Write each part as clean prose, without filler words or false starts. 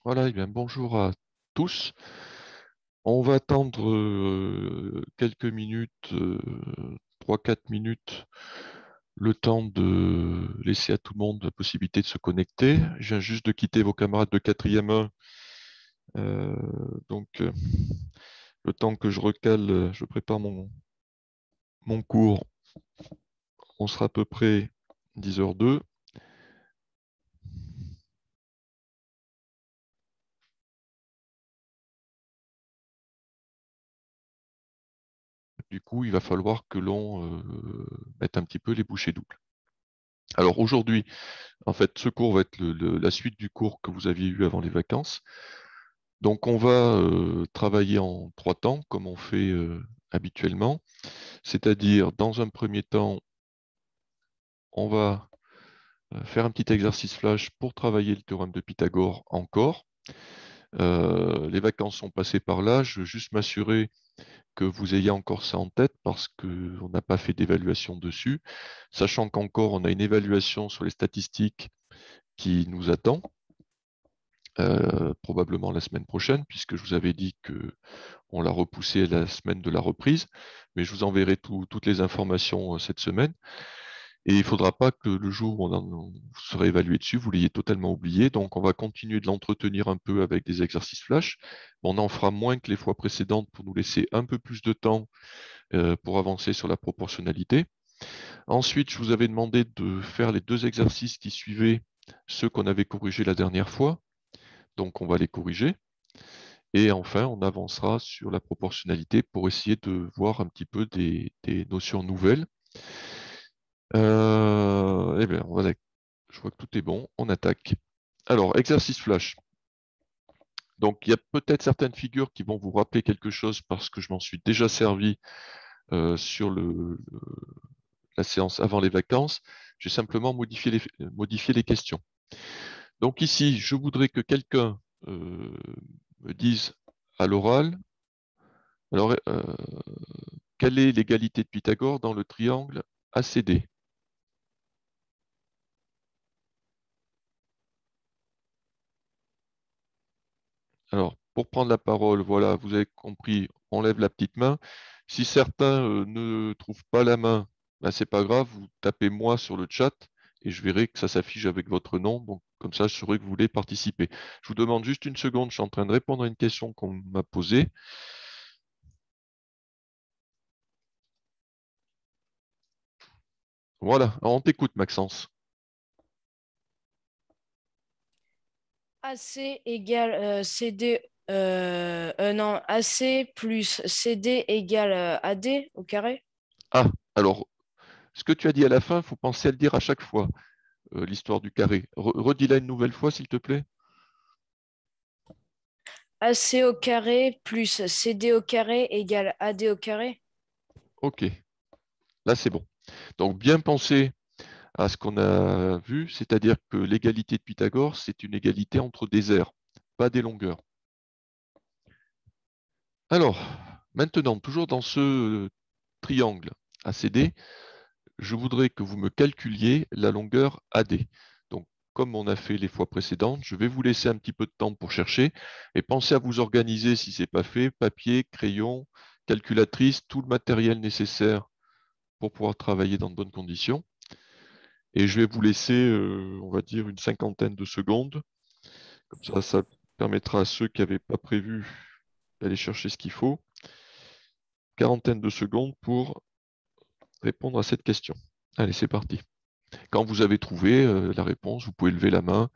Voilà, eh bien, bonjour à tous. On va attendre quelques minutes, 3-4 minutes, le temps de laisser à tout le monde la possibilité de se connecter. Je viens juste de quitter vos camarades de quatrième 1. euh, donc, le temps que je recale, je prépare mon cours. On sera à peu près 10h02. Du coup, il va falloir que l'on mette un petit peu les bouchées doubles. Alors aujourd'hui, en fait, ce cours va être la suite du cours que vous aviez eu avant les vacances. Donc, on va travailler en 3 temps, comme on fait habituellement. C'est-à-dire, dans un premier temps, on va faire un petit exercice flash pour travailler le théorème de Pythagore encore. Les vacances sont passées par là. Je veux juste m'assurer que vous ayez encore ça en tête parce qu'on n'a pas fait d'évaluation dessus, sachant qu'encore on a une évaluation sur les statistiques qui nous attend. Probablement la semaine prochaine, puisque je vous avais dit que on l'a repoussé à la semaine de la reprise, mais je vous enverrai toutes les informations cette semaine. Et il ne faudra pas que le jour où vous serez évalué dessus, vous l'ayez totalement oublié. Donc on va continuer de l'entretenir un peu avec des exercices flash. On en fera moins que les fois précédentes pour nous laisser un peu plus de temps pour avancer sur la proportionnalité. Ensuite, je vous avais demandé de faire les 2 exercices qui suivaient ceux qu'on avait corrigés la dernière fois. Donc on va les corriger. Et enfin, on avancera sur la proportionnalité pour essayer de voir un petit peu des notions nouvelles. Eh bien, voilà, je vois que tout est bon, on attaque. Alors, exercice flash. Donc, il y a peut-être certaines figures qui vont vous rappeler quelque chose parce que je m'en suis déjà servi sur la séance avant les vacances. J'ai simplement modifié les questions. Donc ici, je voudrais que quelqu'un me dise à l'oral, alors, quelle est l'égalité de Pythagore dans le triangle ACD? Alors, pour prendre la parole, voilà, vous avez compris, on lève la petite main. Si certains ne trouvent pas la main, ben, c'est pas grave, vous tapez moi sur le chat et je verrai que ça s'affiche avec votre nom. Donc, comme ça, je saurai que vous voulez participer. Je vous demande juste une seconde, je suis en train de répondre à une question qu'on m'a posée. Voilà, alors on t'écoute, Maxence. AC égale CD. Non, AC plus CD égale AD au carré. Ah, alors, ce que tu as dit à la fin, il faut penser à le dire à chaque fois, l'histoire du carré. Redis-la une nouvelle fois, s'il te plaît. AC au carré plus CD au carré égale AD au carré. Ok, là c'est bon. Donc, bien penser à ce qu'on a vu, c'est-à-dire que l'égalité de Pythagore, c'est une égalité entre des aires, pas des longueurs. Alors, maintenant, toujours dans ce triangle ACD, je voudrais que vous me calculiez la longueur AD. Donc, comme on a fait les fois précédentes, je vais vous laisser un petit peu de temps pour chercher et pensez à vous organiser si ce n'est pas fait, papier, crayon, calculatrice, tout le matériel nécessaire pour pouvoir travailler dans de bonnes conditions. Et je vais vous laisser, on va dire, une cinquantaine de secondes. Comme ça permettra à ceux qui n'avaient pas prévu d'aller chercher ce qu'il faut. Quarantaine de secondes pour répondre à cette question. Allez, c'est parti. Quand vous avez trouvé la réponse, vous pouvez lever la main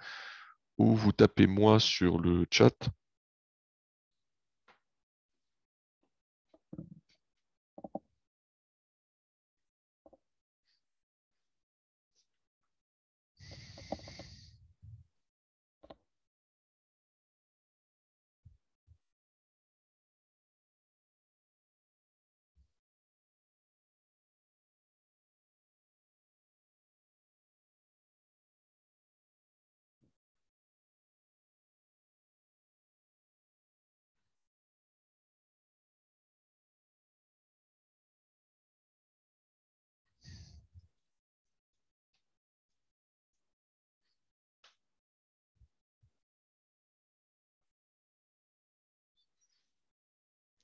ou vous tapez moi sur le chat.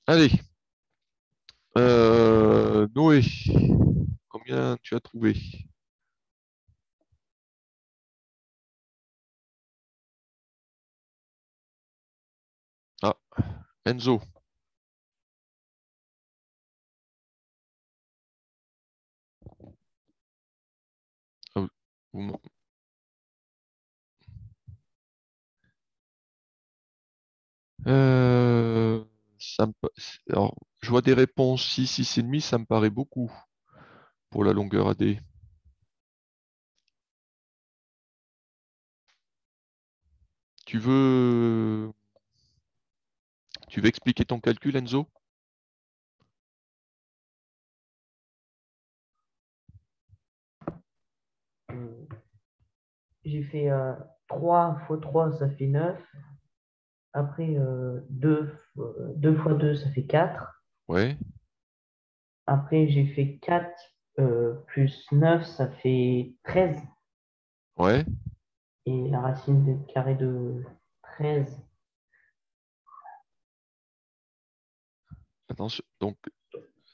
Allez, Noé, combien tu as trouvé? Ah, Enzo. Ah, vous m'en- Euh, ça me pa- alors, je vois des réponses 6, 6,5, ça me paraît beaucoup pour la longueur AD. Tu veux, tu veux expliquer ton calcul, Enzo? Euh, J'ai fait 3 fois 3 ça fait 9. Après, 2 fois 2 ça fait 4. Ouais, Après, j'ai fait 4 plus 9 ça fait 13. ouais. Et la racine carré de 13. Attention. Donc,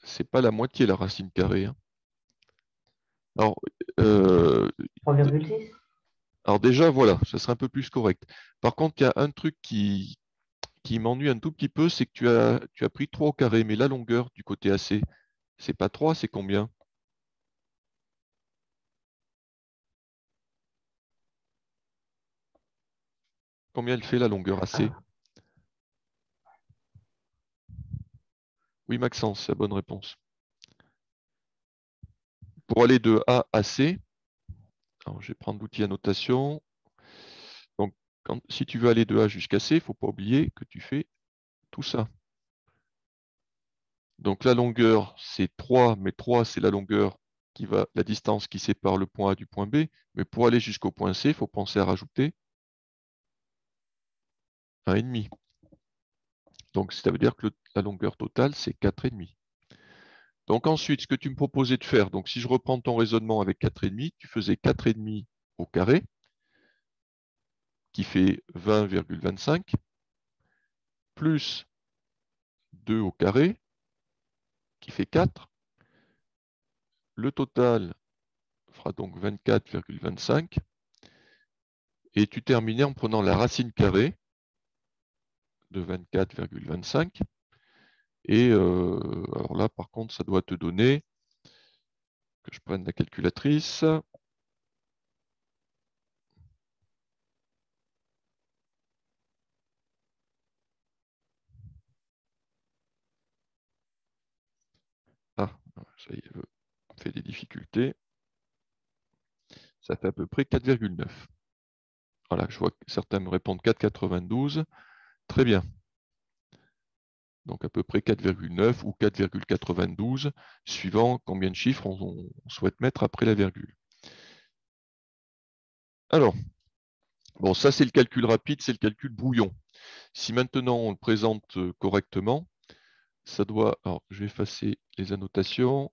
c'est pas la moitié la racine carrée, hein. Alors, euh, 3,6. alors déjà, voilà, ça serait un peu plus correct. Par contre, il y a un truc qui m'ennuie un tout petit peu, c'est que tu as pris 3 au carré, mais la longueur du côté AC, c'est pas 3, c'est combien? Combien elle fait la longueur AC? Ah, Oui, Maxence, c'est la bonne réponse. Pour aller de A à C, alors je vais prendre l'outil annotation. Donc, si tu veux aller de A jusqu'à C, il ne faut pas oublier que tu fais tout ça. Donc la longueur, c'est 3, mais 3, c'est la longueur la distance qui sépare le point A du point B. Mais pour aller jusqu'au point C, il faut penser à rajouter 1,5. Donc ça veut dire que la longueur totale, c'est 4,5. Donc ensuite, ce que tu me proposais de faire, donc si je reprends ton raisonnement avec 4,5, tu faisais 4,5 au carré, qui fait 20,25, plus 2 au carré, qui fait 4. Le total fera donc 24,25. Et tu terminais en prenant la racine carrée de 24,25. Et alors là, par contre, ça doit te donner, que je prenne la calculatrice, ah, ça y est, fait des difficultés, ça fait à peu près 4,9. Voilà, je vois que certains me répondent 4,92. Très bien. Donc à peu près 4,9 ou 4,92, suivant combien de chiffres on souhaite mettre après la virgule. Alors, bon, ça c'est le calcul rapide, c'est le calcul brouillon. Si maintenant on le présente correctement, ça doit... Alors, je vais effacer les annotations.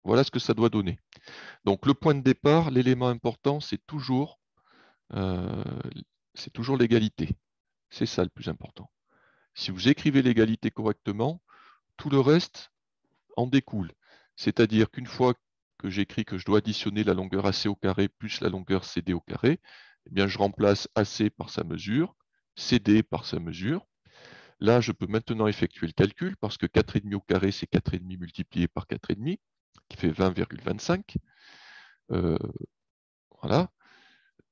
Voilà ce que ça doit donner. Donc le point de départ, l'élément important, euh, c'est toujours l'égalité. C'est ça le plus important. Si vous écrivez l'égalité correctement, tout le reste en découle. C'est-à-dire qu'une fois que j'écris que je dois additionner la longueur AC au carré plus la longueur CD au carré, eh bien je remplace AC par sa mesure, CD par sa mesure. Là, je peux maintenant effectuer le calcul parce que 4,5 au carré, c'est 4,5 multiplié par 4,5, qui fait 20,25. Euh, voilà.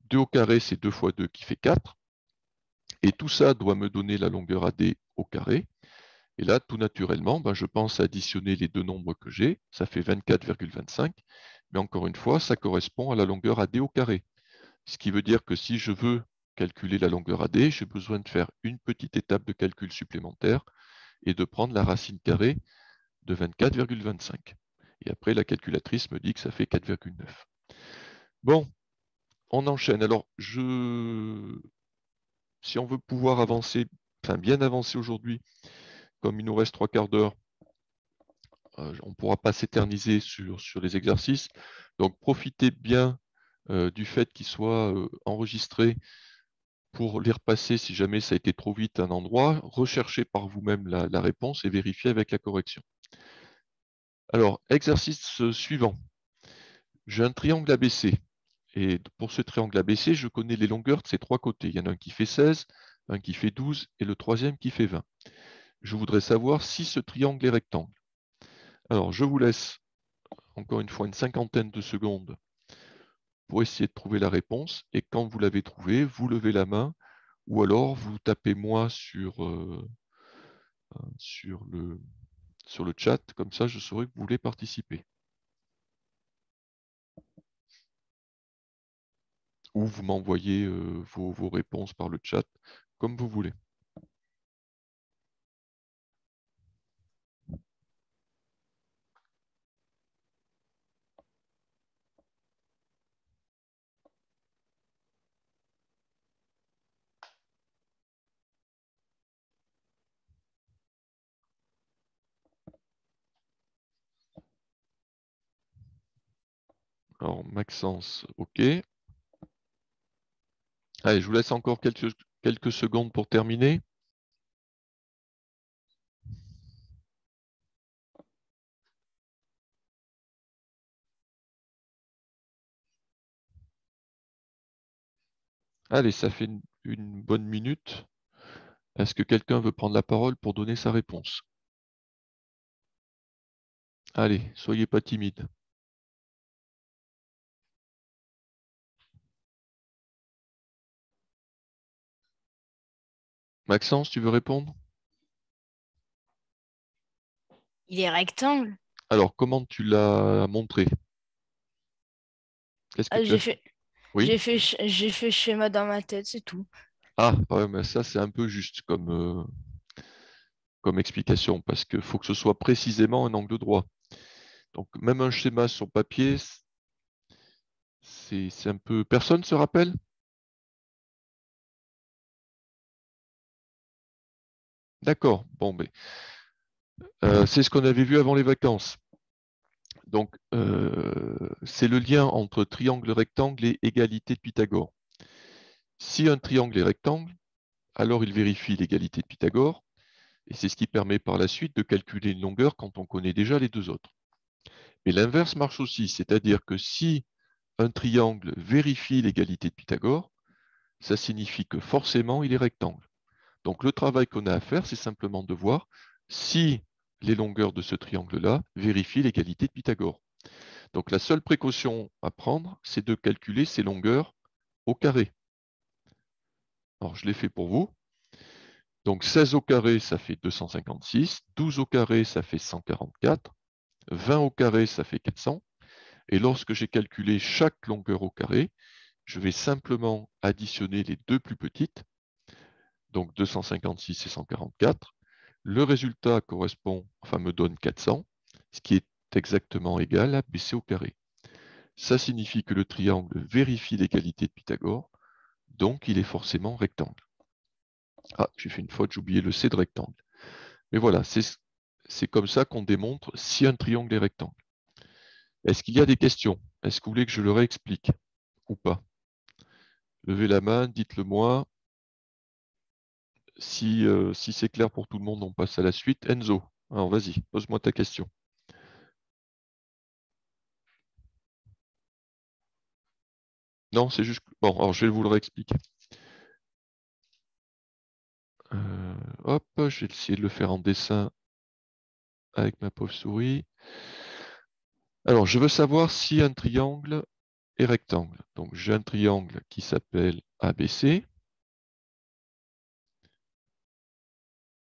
2 au carré, c'est 2 fois 2 qui fait 4. Et tout ça doit me donner la longueur AD au carré. Et là, tout naturellement, ben, je pense additionner les deux nombres que j'ai. Ça fait 24,25. Mais encore une fois, ça correspond à la longueur AD au carré. Ce qui veut dire que si je veux calculer la longueur AD, j'ai besoin de faire une petite étape de calcul supplémentaire et de prendre la racine carrée de 24,25. Et après, la calculatrice me dit que ça fait 4,9. Bon, on enchaîne. Alors, si on veut pouvoir avancer, enfin bien avancer aujourd'hui, comme il nous reste 3 quarts d'heure, on ne pourra pas s'éterniser sur les exercices. Donc, profitez bien du fait qu'ils soient enregistrés pour les repasser si jamais ça a été trop vite à un endroit, recherchez par vous-même la réponse et vérifiez avec la correction. Alors, exercice suivant. J'ai un triangle ABC. Et pour ce triangle ABC, je connais les longueurs de ses trois côtés. Il y en a un qui fait 16, un qui fait 12 et le troisième qui fait 20. Je voudrais savoir si ce triangle est rectangle. Alors, je vous laisse encore une fois une cinquantaine de secondes pour essayer de trouver la réponse. Et quand vous l'avez trouvée, vous levez la main ou alors vous tapez moi sur le chat. Comme ça, je saurai que vous voulez participer. Ou vous m'envoyez vos réponses par le chat, comme vous voulez. Alors, Maxence, OK. Allez, je vous laisse encore quelques secondes pour terminer. Allez, ça fait une bonne minute. Est-ce que quelqu'un veut prendre la parole pour donner sa réponse? Allez, soyez pas timide. Maxence, tu veux répondre? Il est rectangle. Alors, comment tu l'as montré? Qu'est-ce que Ah, tu as fait? Oui? j'ai fait schéma dans ma tête, c'est tout. Ah, ouais, mais ça, c'est un peu juste comme explication, parce qu'il faut que ce soit précisément un angle droit. Donc, même un schéma sur papier, c'est un peu... Personne se rappelle? D'accord, bon, mais c'est ce qu'on avait vu avant les vacances. Donc, c'est le lien entre triangle rectangle et égalité de Pythagore. Si un triangle est rectangle, alors il vérifie l'égalité de Pythagore, et c'est ce qui permet par la suite de calculer une longueur quand on connaît déjà les deux autres. Mais l'inverse marche aussi, c'est-à-dire que si un triangle vérifie l'égalité de Pythagore, ça signifie que forcément il est rectangle. Donc le travail qu'on a à faire, c'est simplement de voir si les longueurs de ce triangle-là vérifient l'égalité de Pythagore. Donc la seule précaution à prendre, c'est de calculer ces longueurs au carré. Alors je l'ai fait pour vous. Donc 16 au carré, ça fait 256. 12 au carré, ça fait 144. 20 au carré, ça fait 400. Et lorsque j'ai calculé chaque longueur au carré, je vais simplement additionner les deux plus petites, donc 256 et 144. Le résultat correspond, enfin me donne 400, ce qui est exactement égal à BC au carré. Ça signifie que le triangle vérifie l'égalité de Pythagore, donc il est forcément rectangle. Ah, j'ai fait une faute, j'ai oublié le C de rectangle. Mais voilà, c'est comme ça qu'on démontre si un triangle est rectangle. Est-ce qu'il y a des questions? Est-ce que vous voulez que je le réexplique ou pas? Levez la main, dites-le moi. Si c'est clair pour tout le monde, on passe à la suite. Enzo, alors vas-y, pose-moi ta question. Non, c'est juste... Bon, alors je vais vous le réexpliquer. Hop, je vais essayer de le faire en dessin avec ma pauvre souris. Alors, je veux savoir si un triangle est rectangle. Donc, j'ai un triangle qui s'appelle ABC.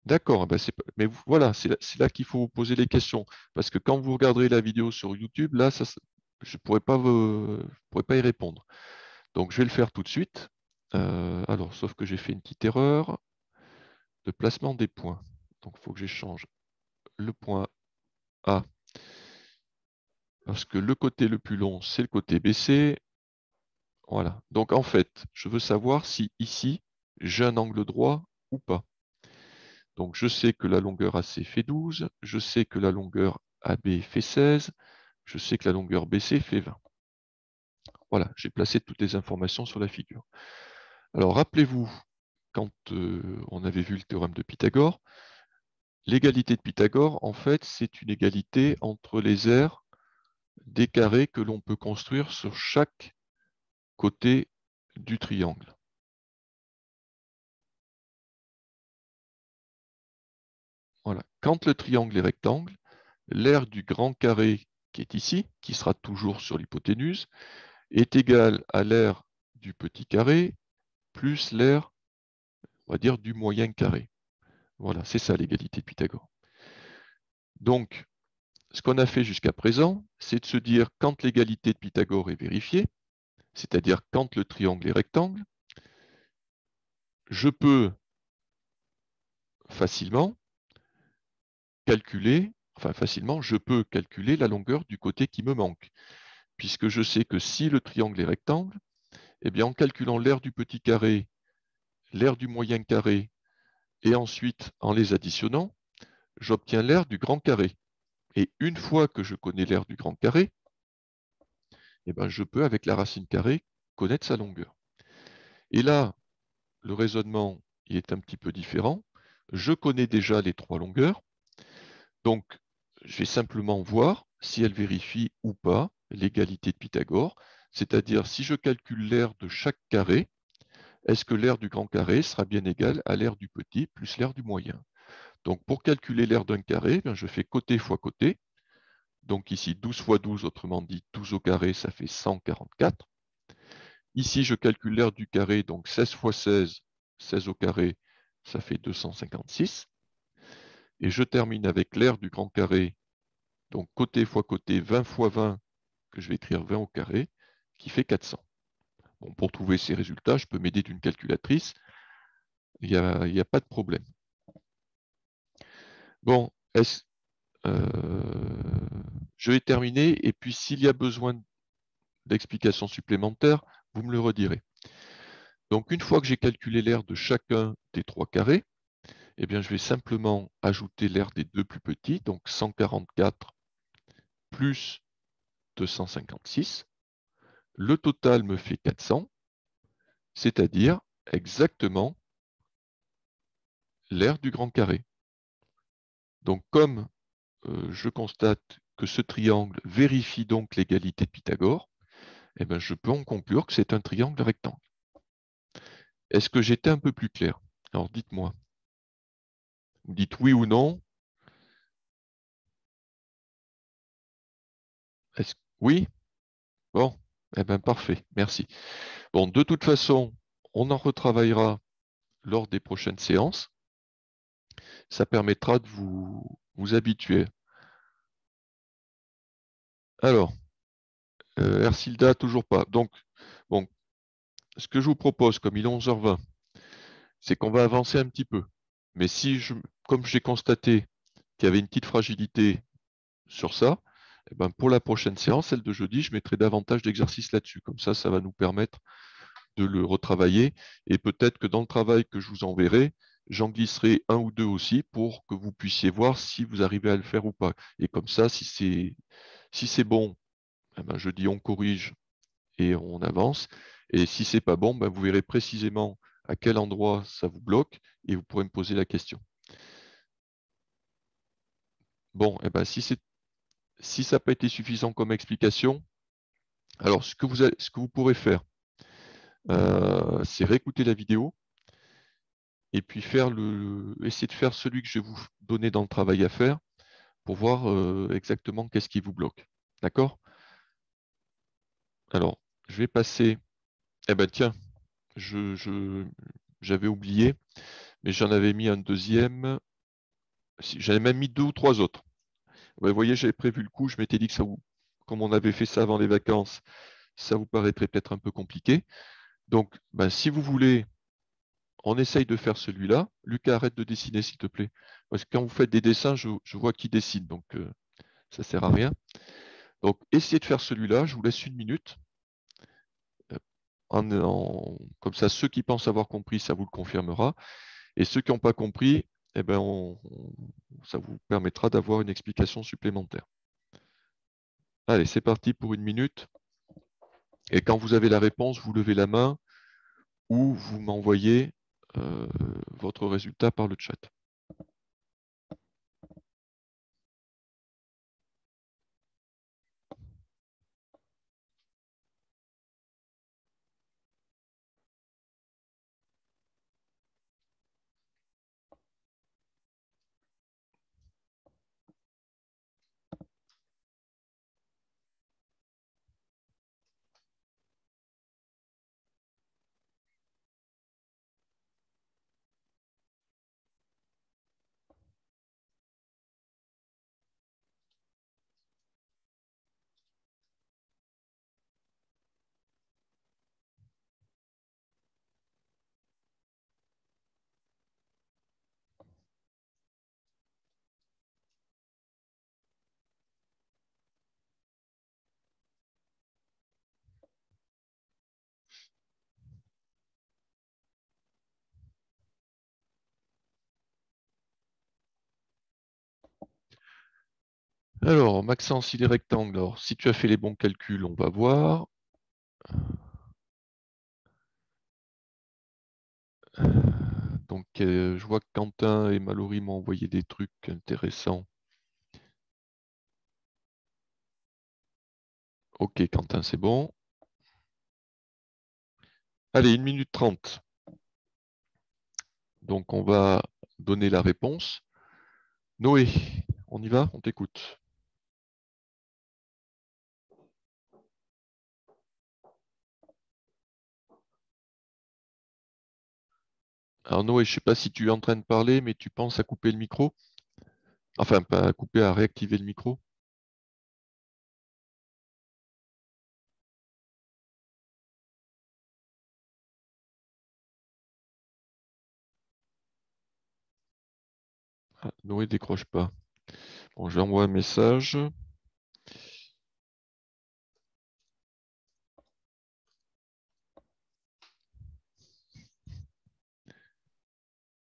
D'accord, ben mais voilà, c'est là qu'il faut vous poser les questions. Parce que quand vous regarderez la vidéo sur YouTube, là, je ne pourrais pas y répondre. Donc, je vais le faire tout de suite. Alors, sauf que j'ai fait une petite erreur de placement des points. Donc, il faut que j'échange le point A. Parce que le côté le plus long, c'est le côté BC. Voilà. Donc, en fait, je veux savoir si ici, j'ai un angle droit ou pas. Donc, je sais que la longueur AC fait 12. Je sais que la longueur AB fait 16. Je sais que la longueur BC fait 20. Voilà, j'ai placé toutes les informations sur la figure. Alors, rappelez-vous, quand on avait vu le théorème de Pythagore, l'égalité de Pythagore, en fait, c'est une égalité entre les aires des carrés que l'on peut construire sur chaque côté du triangle. Voilà. Quand le triangle est rectangle, l'aire du grand carré qui est ici, qui sera toujours sur l'hypoténuse, est égale à l'aire du petit carré plus l'aire, on va dire, du moyen carré. Voilà, c'est ça l'égalité de Pythagore. Donc, ce qu'on a fait jusqu'à présent, c'est de se dire quand l'égalité de Pythagore est vérifiée, c'est-à-dire quand le triangle est rectangle, je peux facilement calculer, je peux calculer la longueur du côté qui me manque, puisque je sais que si le triangle est rectangle, eh bien en calculant l'aire du petit carré, l'aire du moyen carré, et ensuite en les additionnant, j'obtiens l'aire du grand carré. Et une fois que je connais l'aire du grand carré, eh ben, je peux, avec la racine carrée, connaître sa longueur. Et là, le raisonnement il est un petit peu différent. Je connais déjà les trois longueurs, donc je vais simplement voir si elle vérifie ou pas l'égalité de Pythagore, c'est-à-dire si je calcule l'aire de chaque carré, est-ce que l'aire du grand carré sera bien égale à l'aire du petit plus l'aire du moyen? Donc pour calculer l'aire d'un carré, je fais côté fois côté. Donc ici 12 fois 12, autrement dit 12 au carré, ça fait 144. Ici je calcule l'aire du carré, donc 16 fois 16, 16 au carré, ça fait 256. Et je termine avec l'aire du grand carré, donc côté fois côté, 20 fois 20, que je vais écrire 20 au carré, qui fait 400. Bon, pour trouver ces résultats, je peux m'aider d'une calculatrice. Il n'y a pas de problème. Bon, je vais terminer. Et puis, s'il y a besoin d'explications supplémentaires, vous me le redirez. Donc, une fois que j'ai calculé l'aire de chacun des trois carrés, eh bien, je vais simplement ajouter l'aire des deux plus petits, donc 144 plus 256. Le total me fait 400, c'est-à-dire exactement l'aire du grand carré. Donc, comme je constate que ce triangle vérifie donc l'égalité de Pythagore, eh bien, je peux en conclure que c'est un triangle rectangle. Est-ce que j'étais un peu plus clair? Alors dites-moi. Vous dites oui ou non. Oui? Bon, eh bien parfait, merci. Bon, de toute façon, on en retravaillera lors des prochaines séances. Ça permettra de vous habituer. Alors, Ercilda, toujours pas. Donc, bon, ce que je vous propose, comme il est 11h20, c'est qu'on va avancer un petit peu. Mais comme j'ai constaté qu'il y avait une petite fragilité sur ça, eh ben pour la prochaine séance, celle de jeudi, je mettrai davantage d'exercices là-dessus. Comme ça va nous permettre de le retravailler. Et peut-être que dans le travail que je vous enverrai, j'en glisserai un ou deux aussi pour que vous puissiez voir si vous arrivez à le faire ou pas. Et comme ça, si c'est bon, eh ben jeudi, on corrige et on avance. Et si c'est pas bon, ben vous verrez précisément à quel endroit ça vous bloque et vous pourrez me poser la question. Bon, eh ben, si ça n'a pas été suffisant comme explication, alors ce que vous pourrez faire, c'est réécouter la vidéo et puis essayer de faire celui que je vais vous donner dans le travail à faire pour voir exactement qu'est-ce qui vous bloque. D'accord? Alors, je vais passer. Eh ben tiens, j'avais oublié, mais j'en avais mis un deuxième. J'avais même mis deux ou trois autres. Vous voyez, j'avais prévu le coup, je m'étais dit que comme on avait fait ça avant les vacances, ça vous paraîtrait peut-être un peu compliqué. Donc, ben, si vous voulez, on essaye de faire celui-là. Lucas, arrête de dessiner, s'il te plaît. Parce que quand vous faites des dessins, je vois qui dessine, donc ça ne sert à rien. Donc, essayez de faire celui-là. Je vous laisse une minute. Comme ça, ceux qui pensent avoir compris, ça vous le confirmera. Et ceux qui n'ont pas compris, eh ben, ça vous permettra d'avoir une explication supplémentaire. Allez, c'est parti pour une minute. Et quand vous avez la réponse, vous levez la main ou vous m'envoyez votre résultat par le chat. Alors, Maxence, il est rectangle. Alors, si tu as fait les bons calculs, on va voir. Donc, je vois que Quentin et Mallory m'ont envoyé des trucs intéressants. Ok, Quentin, c'est bon. Allez, 1 minute 30. Donc, on va donner la réponse. Noé, on y va? On t'écoute. Alors, Noé, je ne sais pas si tu es en train de parler, mais tu penses à couper le micro? Enfin, pas à couper, à réactiver le micro. Ah, Noé décroche pas. Bon, je lui envoie un message.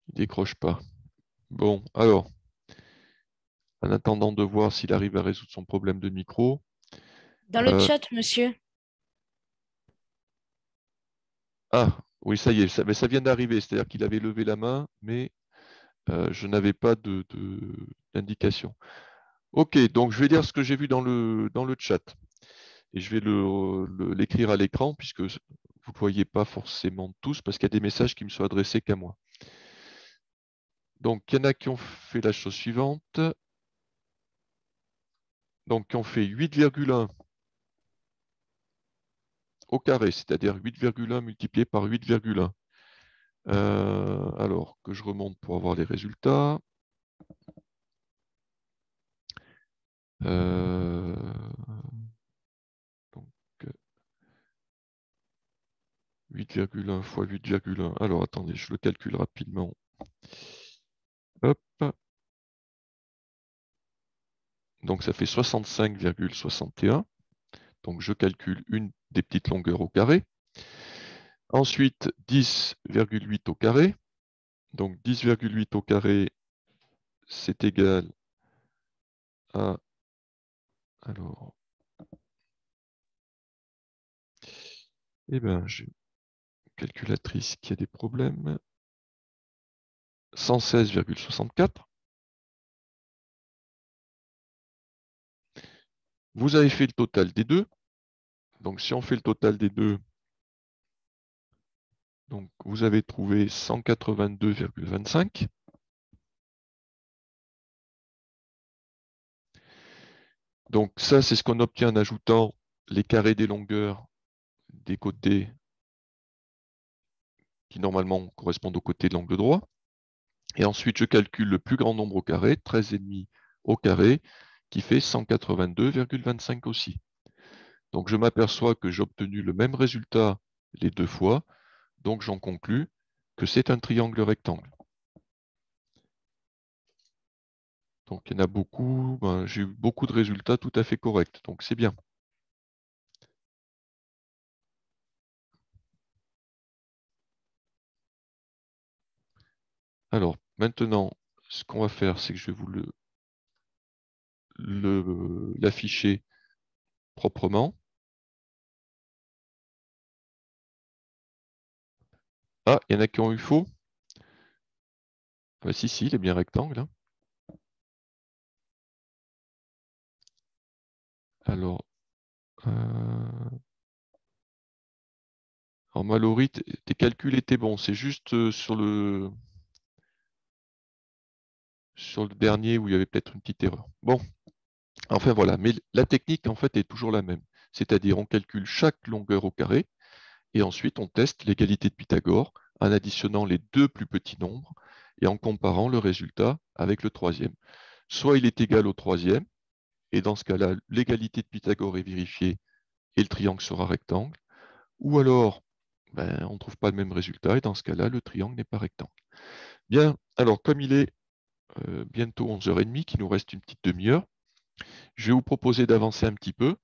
Il décroche pas. Bon, alors, en attendant de voir s'il arrive à résoudre son problème de micro. Dans le euh, chat, monsieur. Ah, oui, ça y est, mais ça vient d'arriver. C'est-à-dire qu'il avait levé la main, mais je n'avais pas d'indication. Ok, donc je vais lire ce que j'ai vu dans le chat. Et je vais l'écrire à l'écran, puisque vous ne le voyez pas forcément tous, parce qu'il y a des messages qui me sont adressés qu'à moi. Donc, il y en a qui ont fait la chose suivante. Donc, qui ont fait 8,1 au carré, c'est-à-dire 8,1 multiplié par 8,1. Alors, que je remonte pour avoir les résultats. Donc, 8,1 fois 8,1. Alors, attendez, je le calcule rapidement. Hop. Donc, ça fait 65,61. Donc, je calcule une des petites longueurs au carré. Ensuite, 10,8 au carré. Donc, 10,8 au carré, c'est égal à... Alors, eh bien, j'ai une calculatrice qui a des problèmes. 116,64. Vous avez fait le total des deux. Donc, si on fait le total des deux, donc vous avez trouvé 182,25. Donc, ça, c'est ce qu'on obtient en ajoutant les carrés des longueurs des côtés qui normalement correspondent aux côtés de l'angle droit. Et ensuite, je calcule le plus grand nombre au carré, 13,5 au carré, qui fait 182,25 aussi. Donc, je m'aperçois que j'ai obtenu le même résultat les deux fois. Donc, j'en conclus que c'est un triangle rectangle. Donc, il y en a beaucoup. Ben, j'ai eu beaucoup de résultats tout à fait corrects. Donc, c'est bien. Alors, maintenant, ce qu'on va faire, c'est que je vais vous l'afficher proprement. Ah, il y en a qui ont eu faux. Si, il est bien rectangle. Hein. Alors, Mallory, tes calculs étaient bons. C'est juste sur le dernier où il y avait peut-être une petite erreur. Bon, enfin voilà. Mais la technique, en fait, est toujours la même. C'est-à-dire, on calcule chaque longueur au carré et ensuite, on teste l'égalité de Pythagore en additionnant les deux plus petits nombres et en comparant le résultat avec le troisième. Soit il est égal au troisième, et dans ce cas-là, l'égalité de Pythagore est vérifiée et le triangle sera rectangle. Ou alors, on ne trouve pas le même résultat, et dans ce cas-là, le triangle n'est pas rectangle. Bien, alors comme il est bientôt 11h30, qu'il nous reste une petite demi-heure, je vais vous proposer d'avancer un petit peu.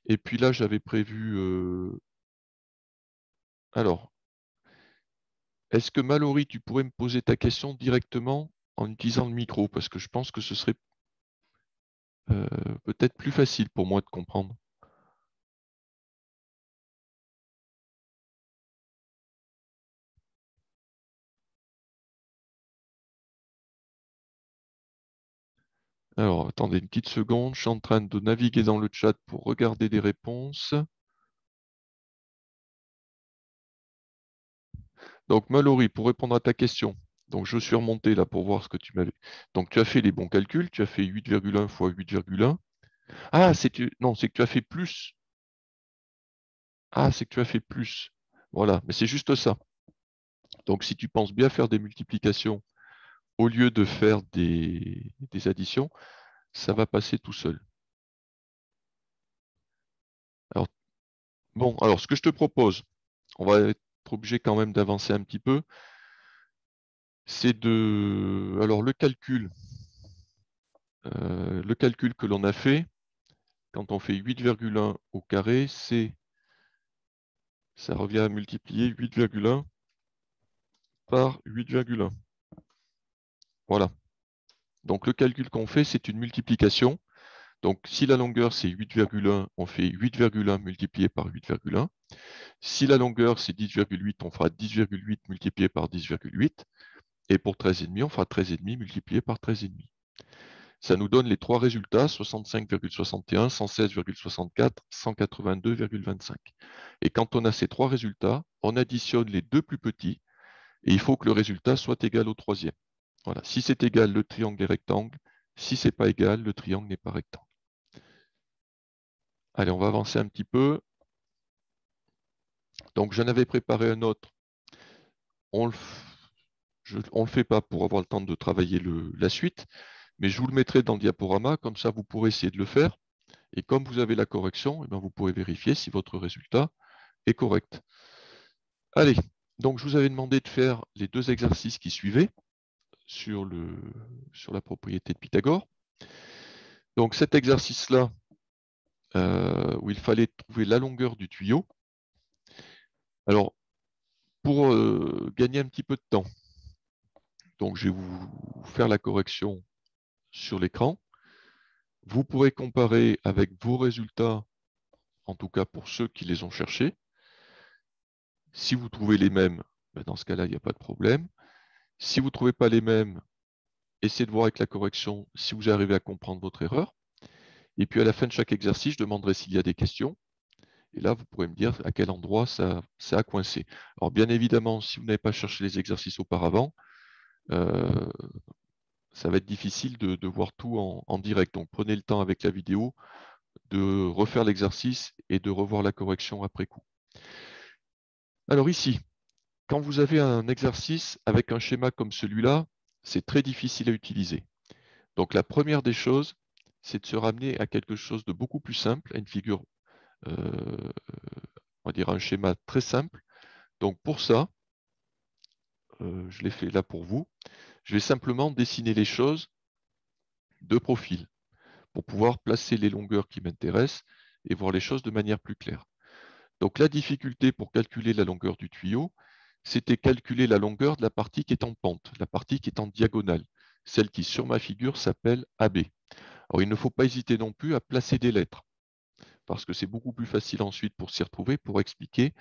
Et puis là, j'avais prévu... Alors, est-ce que Mallory, tu pourrais me poser ta question directement en utilisant le micro? Parce que je pense que ce serait peut-être plus facile pour moi de comprendre. Alors, attendez une petite seconde, je suis en train de naviguer dans le chat pour regarder des réponses. Donc, Mallory, pour répondre à ta question, donc je suis remonté là pour voir ce que tu m'avais. Donc, tu as fait les bons calculs, tu as fait 8,1 fois 8,1. Ah, non, c'est que tu as fait plus. Ah, c'est que tu as fait plus. Voilà, mais c'est juste ça. Donc, si tu penses bien faire des multiplications au lieu de faire des additions, ça va passer tout seul. Alors, bon, alors ce que je te propose, on va être obligé quand même d'avancer un petit peu, c'est de... Alors, le calcul que l'on a fait, quand on fait 8,1 au carré, ça revient à multiplier 8,1 par 8,1. Voilà. Donc, le calcul qu'on fait, c'est une multiplication. Donc, si la longueur, c'est 8,1, on fait 8,1 multiplié par 8,1. Si la longueur, c'est 10,8, on fera 10,8 multiplié par 10,8. Et pour 13,5, on fera 13,5 multiplié par 13,5. Ça nous donne les trois résultats, 65,61, 116,64, 182,25. Et quand on a ces trois résultats, on additionne les deux plus petits, et il faut que le résultat soit égal au troisième. Voilà. Si c'est égal, le triangle est rectangle. Si ce n'est pas égal, le triangle n'est pas rectangle. Allez, on va avancer un petit peu. Donc, j'en avais préparé un autre. On ne le fait pas pour avoir le temps de travailler la suite, mais je vous le mettrai dans le diaporama, comme ça vous pourrez essayer de le faire. Et comme vous avez la correction, eh bien, vous pourrez vérifier si votre résultat est correct. Allez, donc je vous avais demandé de faire les deux exercices qui suivaient sur la propriété de Pythagore. Donc cet exercice-là, où il fallait trouver la longueur du tuyau. Alors, pour gagner un petit peu de temps, donc je vais vous faire la correction sur l'écran. Vous pourrez comparer avec vos résultats, en tout cas pour ceux qui les ont cherchés. Si vous trouvez les mêmes, dans ce cas-là, il n'y a pas de problème. Si vous ne trouvez pas les mêmes, essayez de voir avec la correction si vous arrivez à comprendre votre erreur. Et puis à la fin de chaque exercice, je demanderai s'il y a des questions. Et là, vous pourrez me dire à quel endroit ça a coincé. Alors bien évidemment, si vous n'avez pas cherché les exercices auparavant, ça va être difficile de voir tout en direct. Donc prenez le temps avec la vidéo de refaire l'exercice et de revoir la correction après coup. Alors ici, quand vous avez un exercice avec un schéma comme celui-là, c'est très difficile à utiliser. Donc la première des choses, c'est de se ramener à quelque chose de beaucoup plus simple, à une figure, on va dire un schéma très simple. Donc pour ça, je l'ai fait là pour vous, je vais simplement dessiner les choses de profil pour pouvoir placer les longueurs qui m'intéressent et voir les choses de manière plus claire. Donc la difficulté pour calculer la longueur du tuyau, c'était calculer la longueur de la partie qui est en pente, la partie qui est en diagonale, celle qui sur ma figure s'appelle AB. Alors il ne faut pas hésiter non plus à placer des lettres, parce que c'est beaucoup plus facile ensuite pour s'y retrouver, pour expliquer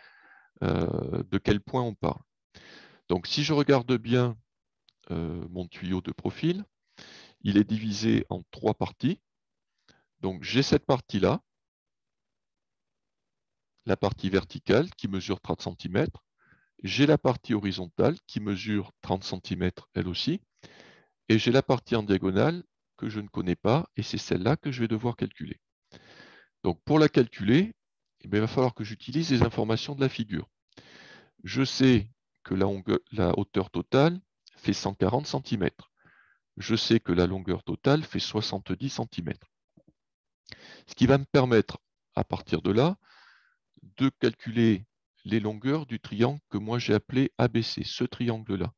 de quel point on parle. Donc, si je regarde bien mon tuyau de profil, il est divisé en 3 parties. Donc, j'ai cette partie-là, la partie verticale qui mesure 30 cm. J'ai la partie horizontale qui mesure 30 cm elle aussi. Et j'ai la partie en diagonale que je ne connais pas, et c'est celle-là que je vais devoir calculer. Donc, pour la calculer, il va falloir que j'utilise les informations de la figure. Je sais que la hauteur totale fait 140 cm. Je sais que la longueur totale fait 70 cm. Ce qui va me permettre, à partir de là, de calculer les longueurs du triangle que moi j'ai appelé ABC, ce triangle-là.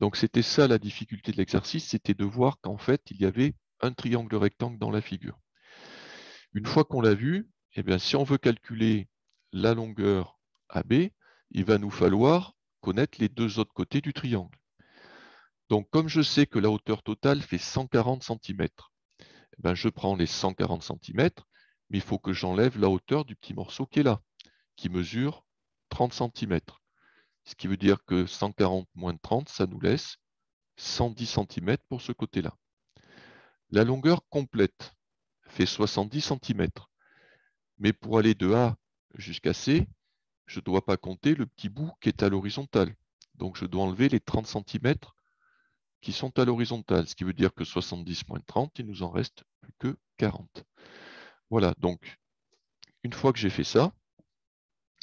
Donc c'était ça la difficulté de l'exercice, c'était de voir qu'en fait, il y avait un triangle rectangle dans la figure. Une fois qu'on l'a vu, eh bien, si on veut calculer la longueur AB, il va nous falloir connaître les 2 autres côtés du triangle. Donc comme je sais que la hauteur totale fait 140 cm, eh bien, je prends les 140 cm, mais il faut que j'enlève la hauteur du petit morceau qui est là, qui mesure 30 cm. Ce qui veut dire que 140 moins 30, ça nous laisse 110 cm pour ce côté-là. La longueur complète fait 70 cm. Mais pour aller de A jusqu'à C, je ne dois pas compter le petit bout qui est à l'horizontale. Donc je dois enlever les 30 cm qui sont à l'horizontale, ce qui veut dire que 70 moins 30, il nous en reste plus que 40. Voilà, donc une fois que j'ai fait ça,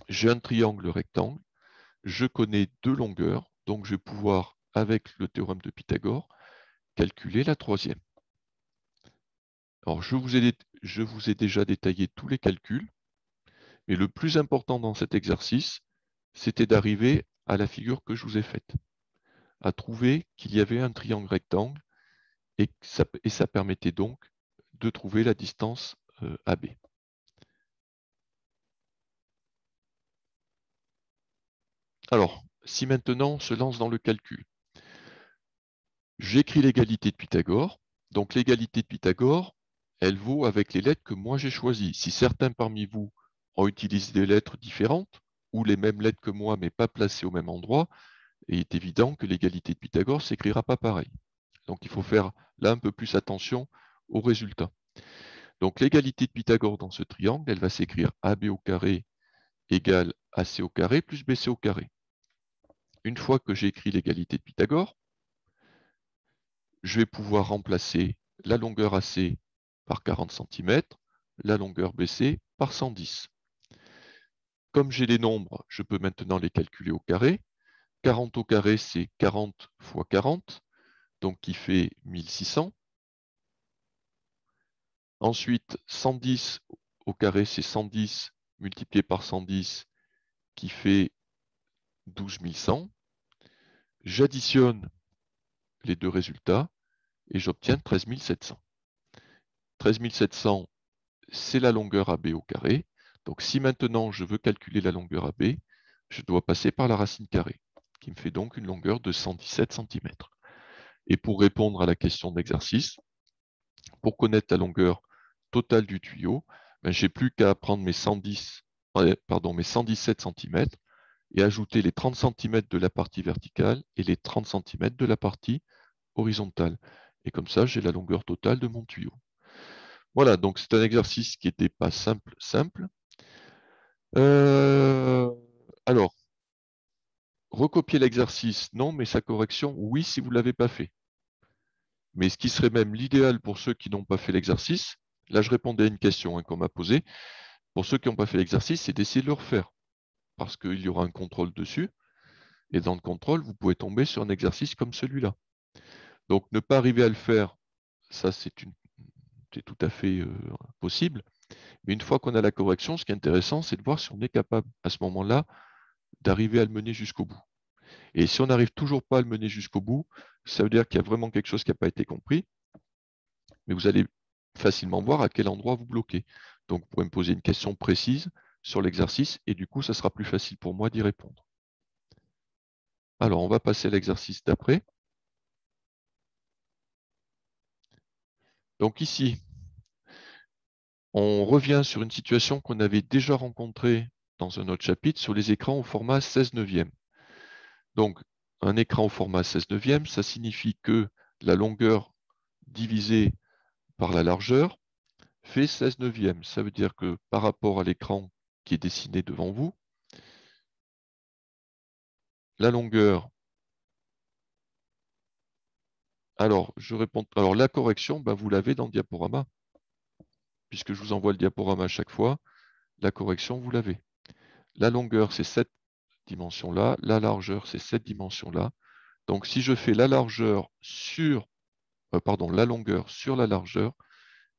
j'ai un triangle rectangle, je connais 2 longueurs, donc je vais pouvoir, avec le théorème de Pythagore, calculer la troisième. Alors je vous ai déjà détaillé tous les calculs, mais le plus important dans cet exercice, c'était d'arriver à la figure que je vous ai faite, à trouver qu'il y avait un triangle rectangle et ça permettait donc de trouver la distance AB. Alors, si maintenant on se lance dans le calcul, j'écris l'égalité de Pythagore. Donc l'égalité de Pythagore, elle vaut avec les lettres que moi j'ai choisies. Si certains parmi vous ont utilisé des lettres différentes, ou les mêmes lettres que moi mais pas placées au même endroit, il est évident que l'égalité de Pythagore ne s'écrira pas pareil. Donc il faut faire là un peu plus attention aux résultats. Donc l'égalité de Pythagore dans ce triangle, elle va s'écrire AB au carré égale AC au carré plus BC au carré. Une fois que j'ai écrit l'égalité de Pythagore, je vais pouvoir remplacer la longueur AC par 40 cm, la longueur BC par 110. Comme j'ai les nombres, je peux maintenant les calculer au carré. 40 au carré, c'est 40 fois 40, donc qui fait 1600. Ensuite, 110 au carré, c'est 110 multiplié par 110, qui fait 12 100. J'additionne les deux résultats et j'obtiens 13 700. 13 700, c'est la longueur AB au carré. Donc si maintenant je veux calculer la longueur AB, je dois passer par la racine carrée, qui me fait donc une longueur de 117 cm. Et pour répondre à la question d'exercice, pour connaître la longueur totale du tuyau, ben, j'ai plus qu'à prendre mes 117 cm et ajouter les 30 cm de la partie verticale et les 30 cm de la partie horizontale. Et comme ça, j'ai la longueur totale de mon tuyau. Voilà, donc c'est un exercice qui n'était pas simple. Alors, recopier l'exercice, non, mais sa correction, oui, si vous ne l'avez pas fait. Mais ce qui serait même l'idéal pour ceux qui n'ont pas fait l'exercice, là je répondais à une question qu'on m'a posée, pour ceux qui n'ont pas fait l'exercice, c'est d'essayer de le refaire. Parce qu'il y aura un contrôle dessus, et dans le contrôle, vous pouvez tomber sur un exercice comme celui-là. Donc ne pas arriver à le faire, ça c'est tout à fait possible. Mais une fois qu'on a la correction, ce qui est intéressant, c'est de voir si on est capable, à ce moment-là, d'arriver à le mener jusqu'au bout. Et si on n'arrive toujours pas à le mener jusqu'au bout, ça veut dire qu'il y a vraiment quelque chose qui n'a pas été compris, mais vous allez facilement voir à quel endroit vous bloquez. Donc, vous pouvez me poser une question précise sur l'exercice, et du coup, ça sera plus facile pour moi d'y répondre. Alors, on va passer à l'exercice d'après. Donc ici, on revient sur une situation qu'on avait déjà rencontrée dans un autre chapitre sur les écrans au format 16/9. Donc, un écran au format 16/9, ça signifie que la longueur divisée par la largeur fait 16/9. Ça veut dire que par rapport à l'écran qui est dessiné devant vous, la longueur... Alors, je réponds. Alors, la correction, ben, vous l'avez dans le diaporama, puisque je vous envoie le diaporama à chaque fois. La correction, vous l'avez. La longueur, c'est cette dimension-là. La largeur, c'est cette dimension-là. Donc, si je fais la largeur sur, la longueur sur la largeur,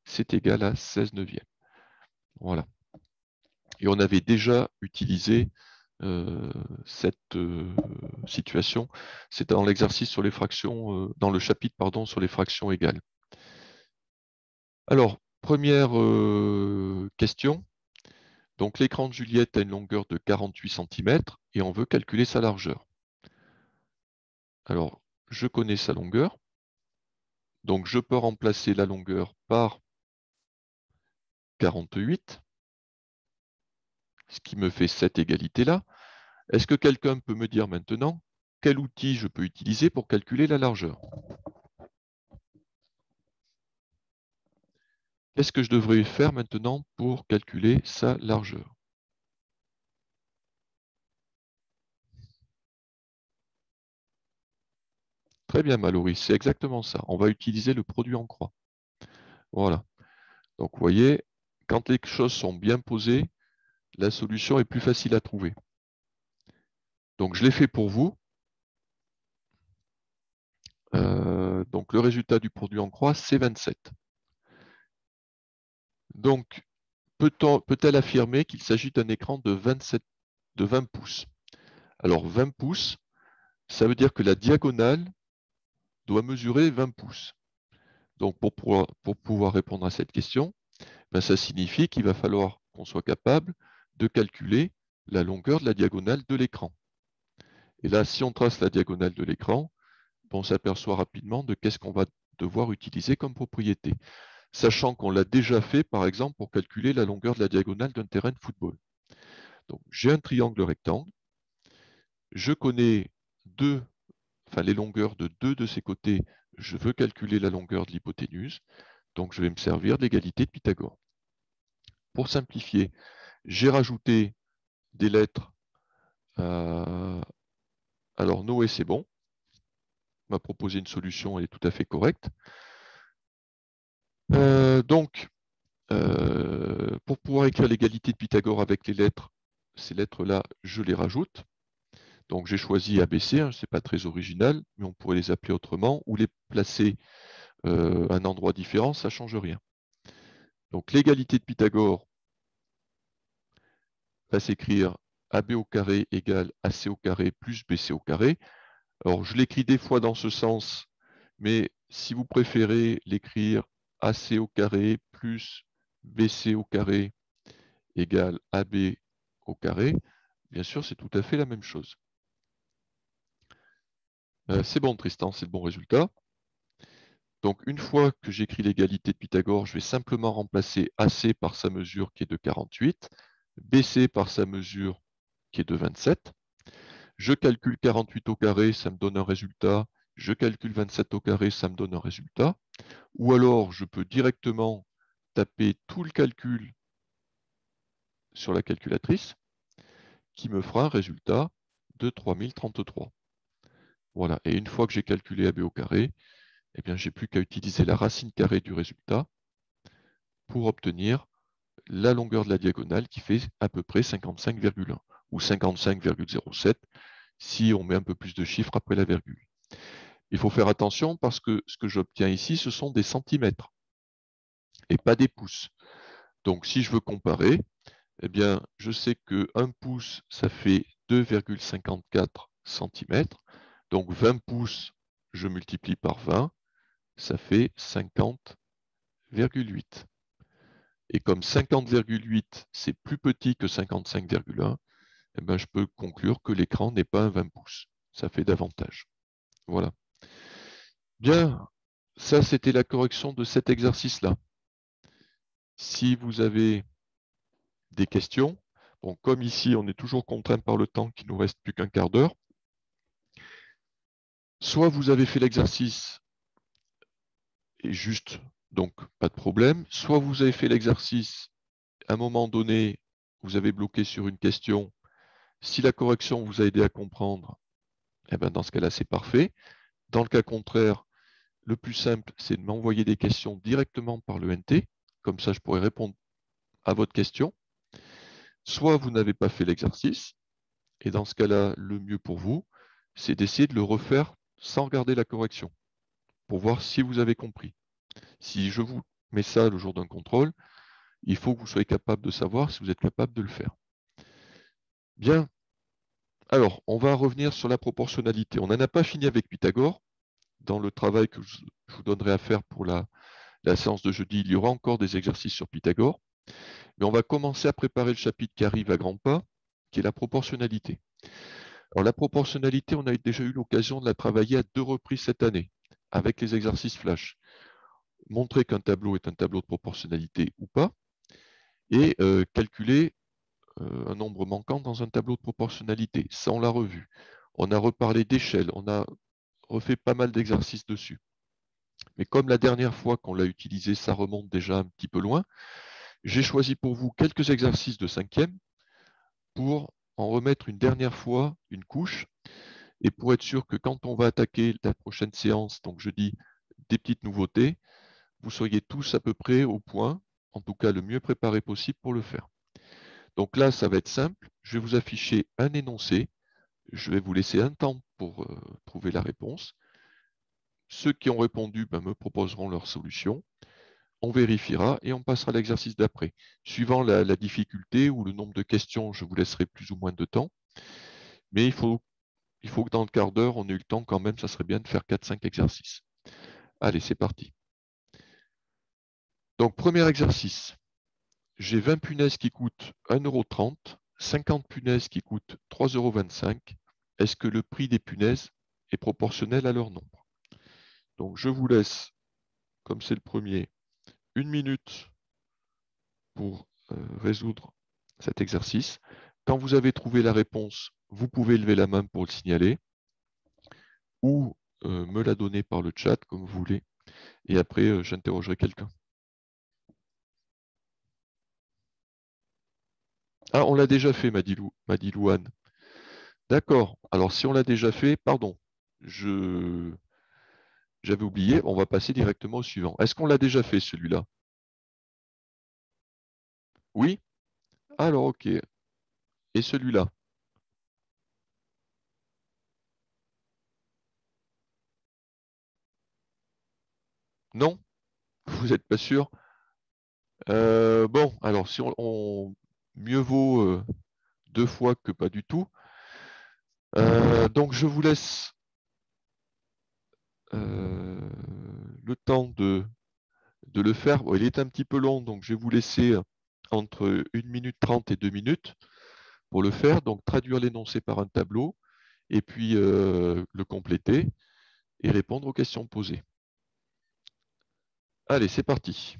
c'est égal à 16/9. Voilà. Et on avait déjà utilisé cette situation. C'est dans l'exercice sur les fractions, dans le chapitre, pardon, sur les fractions égales. Alors, première question. Donc, l'écran de Juliette a une longueur de 48 cm et on veut calculer sa largeur. Alors, je connais sa longueur. Donc, je peux remplacer la longueur par 48, ce qui me fait cette égalité-là. Est-ce que quelqu'un peut me dire maintenant quel outil je peux utiliser pour calculer la largeur? Qu'est-ce que je devrais faire maintenant pour calculer sa largeur? Très bien, Mallory, c'est exactement ça. On va utiliser le produit en croix. Voilà. Donc, vous voyez, quand les choses sont bien posées, la solution est plus facile à trouver. Donc, je l'ai fait pour vous. Donc, le résultat du produit en croix, c'est 27. Donc, peut-elle affirmer qu'il s'agit d'un écran de 20 pouces? Alors, 20 pouces, ça veut dire que la diagonale doit mesurer 20 pouces. Donc, pour pouvoir répondre à cette question, ben, ça signifie qu'il va falloir qu'on soit capable de calculer la longueur de la diagonale de l'écran. Et là, si on trace la diagonale de l'écran, on s'aperçoit rapidement de qu'est-ce qu'on va devoir utiliser comme propriété, sachant qu'on l'a déjà fait, par exemple, pour calculer la longueur de la diagonale d'un terrain de football. Donc, j'ai un triangle rectangle, je connais les longueurs de deux de ses côtés, je veux calculer la longueur de l'hypoténuse, donc je vais me servir de l'égalité de Pythagore. Pour simplifier, j'ai rajouté des lettres. Alors, Noé, c'est bon. On m'a proposé une solution, elle est tout à fait correcte. Donc, pour pouvoir écrire l'égalité de Pythagore avec les lettres, ces lettres-là, je les rajoute. Donc, j'ai choisi ABC, hein, ce n'est pas très original, mais on pourrait les appeler autrement, ou les placer à un endroit différent, ça ne change rien. Donc, l'égalité de Pythagore va s'écrire AB au carré égale AC au carré plus BC au carré. Alors, je l'écris des fois dans ce sens, mais si vous préférez l'écrire AC au carré plus BC au carré égale AB au carré, bien sûr, c'est tout à fait la même chose. C'est bon, Tristan, c'est le bon résultat. Donc, une fois que j'écris l'égalité de Pythagore, je vais simplement remplacer AC par sa mesure qui est de 48, BC par sa mesure qui est de 27. Je calcule 48 au carré, ça me donne un résultat. Je calcule 27 au carré, ça me donne un résultat. Ou alors, je peux directement taper tout le calcul sur la calculatrice qui me fera un résultat de 3033. Voilà. Et une fois que j'ai calculé AB au carré, eh bien, j'ai plus qu'à utiliser la racine carrée du résultat pour obtenir la longueur de la diagonale qui fait à peu près 55,1 ou 55,07 si on met un peu plus de chiffres après la virgule. Il faut faire attention parce que ce que j'obtiens ici, ce sont des centimètres et pas des pouces. Donc, si je veux comparer, eh bien, je sais que 1 pouce, ça fait 2,54 cm. Donc, 20 pouces, je multiplie par 20, ça fait 50,8. Et comme 50,8, c'est plus petit que 55,1, eh bien, je peux conclure que l'écran n'est pas un 20 pouces. Ça fait davantage. Voilà. Bien, ça, c'était la correction de cet exercice-là. Si vous avez des questions, bon, comme ici, on est toujours contraint par le temps, qu'il ne nous reste plus qu'un quart d'heure, soit vous avez fait l'exercice et juste, donc pas de problème, soit vous avez fait l'exercice, à un moment donné, vous avez bloqué sur une question. Si la correction vous a aidé à comprendre, eh ben dans ce cas-là, c'est parfait. Dans le cas contraire, le plus simple, c'est de m'envoyer des questions directement par le NT. Comme ça, je pourrais répondre à votre question. Soit vous n'avez pas fait l'exercice, et dans ce cas-là, le mieux pour vous, c'est d'essayer de le refaire sans regarder la correction, pour voir si vous avez compris. Si je vous mets ça le jour d'un contrôle, il faut que vous soyez capable de savoir si vous êtes capable de le faire. Bien. Alors, on va revenir sur la proportionnalité. On n'en a pas fini avec Pythagore. Dans le travail que je vous donnerai à faire pour la séance de jeudi, il y aura encore des exercices sur Pythagore. Mais on va commencer à préparer le chapitre qui arrive à grands pas, qui est la proportionnalité. Alors, la proportionnalité, on a déjà eu l'occasion de la travailler à 2 reprises cette année, avec les exercices flash. Montrer qu'un tableau est un tableau de proportionnalité ou pas, et calculer un nombre manquant dans un tableau de proportionnalité. Ça, on l'a revu. On a reparlé d'échelle, on a refait pas mal d'exercices dessus. Mais comme la dernière fois qu'on l'a utilisé, ça remonte déjà un petit peu loin, j'ai choisi pour vous quelques exercices de 5e pour en remettre une dernière fois une couche et pour être sûr que quand on va attaquer la prochaine séance, donc je dis des petites nouveautés, vous soyez tous à peu près au point, en tout cas le mieux préparé possible pour le faire. Donc là, ça va être simple. Je vais vous afficher un énoncé. Je vais vous laisser un temps pour trouver la réponse. Ceux qui ont répondu me proposeront leur solution. On vérifiera et on passera à l'exercice d'après. Suivant la difficulté ou le nombre de questions, je vous laisserai plus ou moins de temps. Mais il faut que dans le quart d'heure, on ait eu le temps quand même, ça serait bien de faire 4-5 exercices. Allez, c'est parti. Donc, premier exercice. J'ai 20 punaises qui coûtent 1,30 €, 50 punaises qui coûtent 3,25 €. Est-ce que le prix des punaises est proportionnel à leur nombre? Donc, je vous laisse, comme c'est le premier, 1 minute pour résoudre cet exercice. Quand vous avez trouvé la réponse, vous pouvez lever la main pour le signaler ou me la donner par le chat, comme vous voulez. Et après, j'interrogerai quelqu'un. Ah, on l'a déjà fait, m'a dit Louane. D'accord. Alors, si on l'a déjà fait, pardon, j'avais oublié, on va passer directement au suivant. Est-ce qu'on l'a déjà fait, celui-là? Oui? Alors, ok. Et celui-là? Non? Vous n'êtes pas sûr? Bon, alors, si mieux vaut 2 fois que pas du tout. Donc, je vous laisse le temps de le faire. Bon, il est un petit peu long, donc je vais vous laisser entre 1 minute 30 et 2 minutes pour le faire. Donc, traduire l'énoncé par un tableau et puis le compléter et répondre aux questions posées. Allez, c'est parti.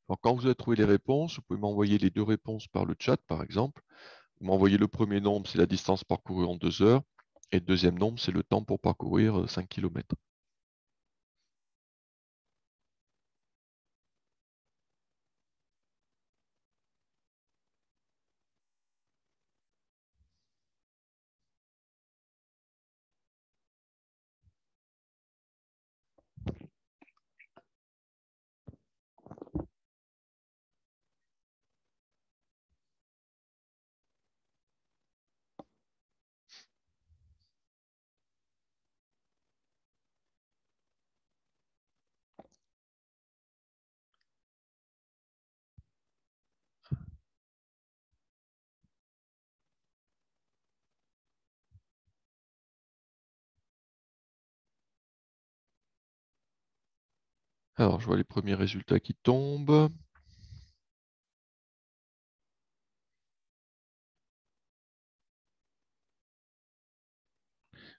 Alors, quand vous avez trouvé les réponses, vous pouvez m'envoyer les 2 réponses par le chat, par exemple. Vous m'envoyez le premier nombre, c'est la distance parcourue en 2 heures. Et le deuxième nombre, c'est le temps pour parcourir 5 km. Alors, je vois les premiers résultats qui tombent.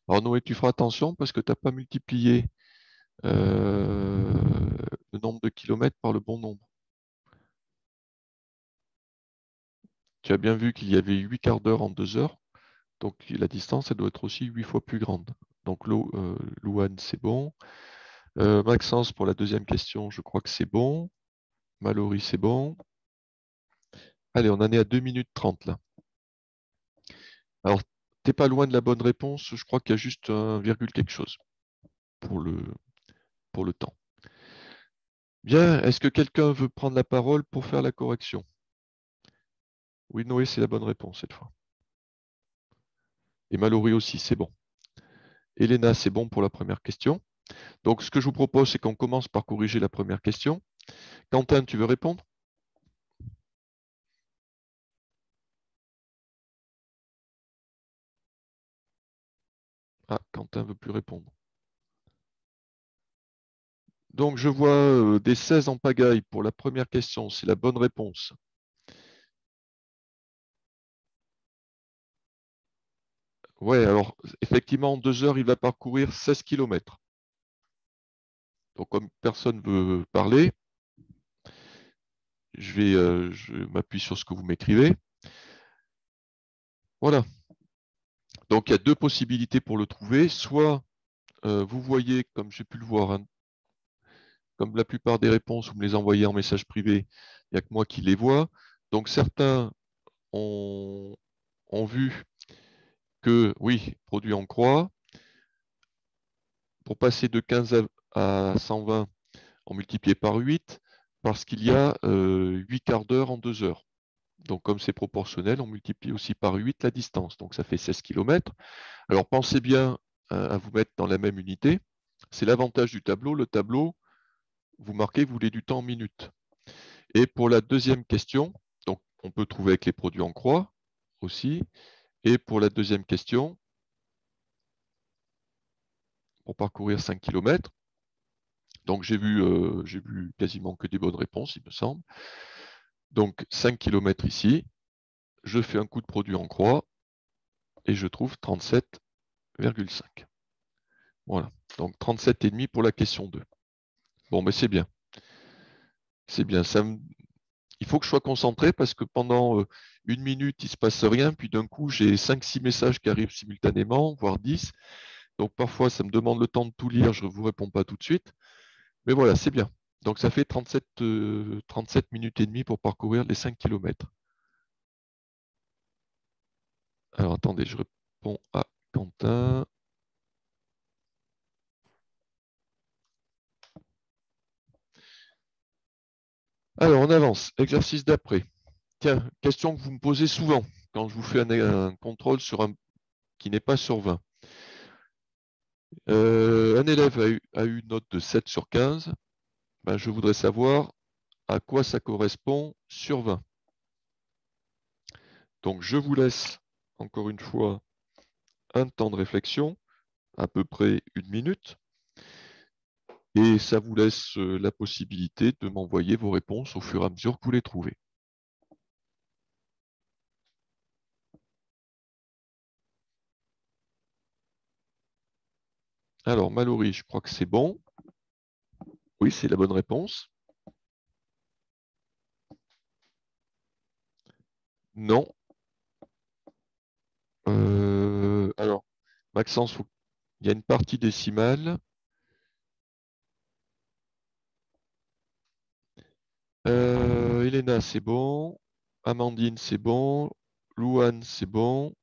Alors, Noé, tu feras attention parce que tu n'as pas multiplié le nombre de kilomètres par le bon nombre. Tu as bien vu qu'il y avait 8 quarts d'heure en 2 heures. Donc, la distance, elle doit être aussi 8 fois plus grande. Donc, Louane, c'est bon. Maxence, pour la deuxième question, je crois que c'est bon. Mallory, c'est bon. Allez, on en est à 2 minutes 30 là. Alors, t'es pas loin de la bonne réponse. Je crois qu'il y a juste un virgule quelque chose pour le temps. Bien, est-ce que quelqu'un veut prendre la parole pour faire la correction? Oui, Noé, c'est la bonne réponse cette fois. Et Mallory aussi, c'est bon. Elena, c'est bon pour la première question. Donc, ce que je vous propose, c'est qu'on commence par corriger la première question. Quentin, tu veux répondre? Ah, Quentin ne veut plus répondre. Donc, je vois des 16 en pagaille pour la première question. C'est la bonne réponse. Ouais, alors, effectivement, en 2 heures, il va parcourir 16 km. Donc, comme personne ne veut parler, je m'appuie sur ce que vous m'écrivez. Voilà. Donc, il y a deux possibilités pour le trouver. Soit vous voyez, comme j'ai pu le voir, hein, comme la plupart des réponses, vous me les envoyez en message privé, il n'y a que moi qui les vois. Donc, certains ont vu que, oui, produit en croix, pour passer de 15 à 120, on multipliait par 8, parce qu'il y a 8 quarts d'heure en 2 heures. Donc, comme c'est proportionnel, on multiplie aussi par 8 la distance. Donc, ça fait 16 km. Alors, pensez bien à vous mettre dans la même unité. C'est l'avantage du tableau. Le tableau, vous marquez, vous voulez du temps en minutes. Et pour la deuxième question, donc on peut trouver avec les produits en croix aussi. Et pour la deuxième question, pour parcourir 5 km, donc j'ai vu quasiment que des bonnes réponses, il me semble. Donc 5 km ici, je fais un coup de produit en croix et je trouve 37,5. Voilà, donc 37,5 pour la question 2. Bon, mais c'est bien. C'est bien. Il faut que je sois concentré parce que pendant 1 minute, il ne se passe rien. Puis d'un coup, j'ai 5-6 messages qui arrivent simultanément, voire 10. Donc parfois, ça me demande le temps de tout lire. Je ne vous réponds pas tout de suite. Mais voilà, c'est bien. Donc ça fait 37 minutes et demie pour parcourir les 5 km. Alors attendez, je réponds à Quentin. Alors on avance. Exercice d'après. Tiens, question que vous me posez souvent quand je vous fais un contrôle sur qui n'est pas sur 20. Un élève a eu une note de 7 sur 15. Ben, je voudrais savoir à quoi ça correspond sur 20. Donc je vous laisse encore une fois un temps de réflexion, à peu près 1 minute, et ça vous laisse la possibilité de m'envoyer vos réponses au fur et à mesure que vous les trouvez. Alors Mallory, je crois que c'est bon. Oui, c'est la bonne réponse. Non. Alors, Maxence, il y a une partie décimale. Elena, c'est bon. Amandine, c'est bon. Louane, c'est bon.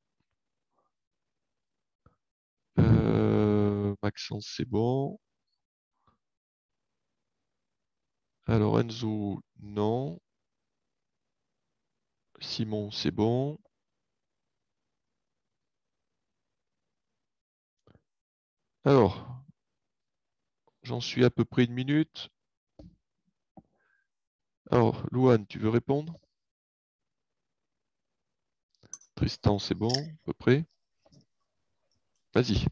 Maxence, c'est bon. Alors Enzo, non. Simon, c'est bon. Alors, j'en suis à peu près 1 minute. Alors, Louane, tu veux répondre? Tristan, c'est bon, à peu près. Vas-y.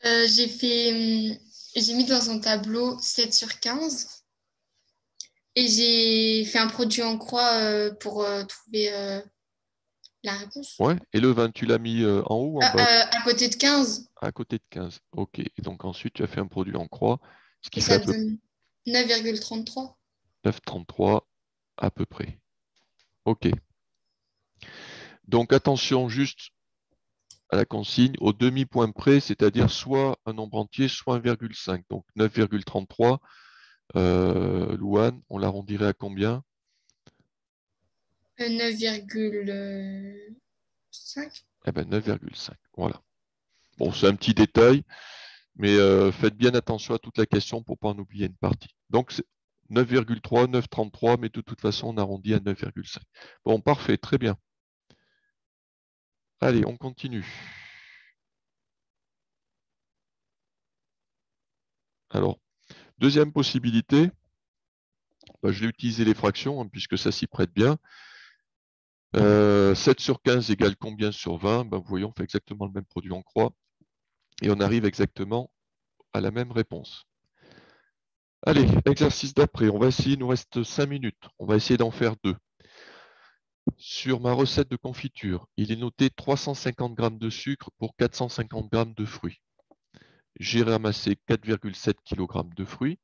J'ai fait j'ai mis dans un tableau 7 sur 15 et j'ai fait un produit en croix pour trouver la réponse. Ouais. Et le 20, tu l'as mis en haut ou en bas? À côté de 15 À côté de 15. OK. Et donc ensuite, tu as fait un produit en croix, ce qui et fait ça à peu donne 9,33. 9,33 à peu près. OK. Donc attention juste à la consigne au demi-point près, c'est-à-dire soit un nombre entier, soit 1,5. Donc 9,33. Louane, on l'arrondirait à combien? 9,5. Eh ben 9,5. Voilà. Bon, c'est un petit détail, mais faites bien attention à toute la question pour ne pas en oublier une partie. Donc c'est 9,3, 9,33, mais de toute façon, on arrondit à 9,5. Bon, parfait, très bien. Allez, on continue. Alors, deuxième possibilité, bah, je vais utiliser les fractions, hein, puisque ça s'y prête bien. 7 sur 15 égale combien sur 20? Ben, voyons, on fait exactement le même produit en croix. Et on arrive exactement à la même réponse. Allez, exercice d'après. On va essayer, il nous reste 5 minutes. On va essayer d'en faire 2. Sur ma recette de confiture, il est noté 350 g de sucre pour 450 g de fruits. J'ai ramassé 4,7 kg de fruits.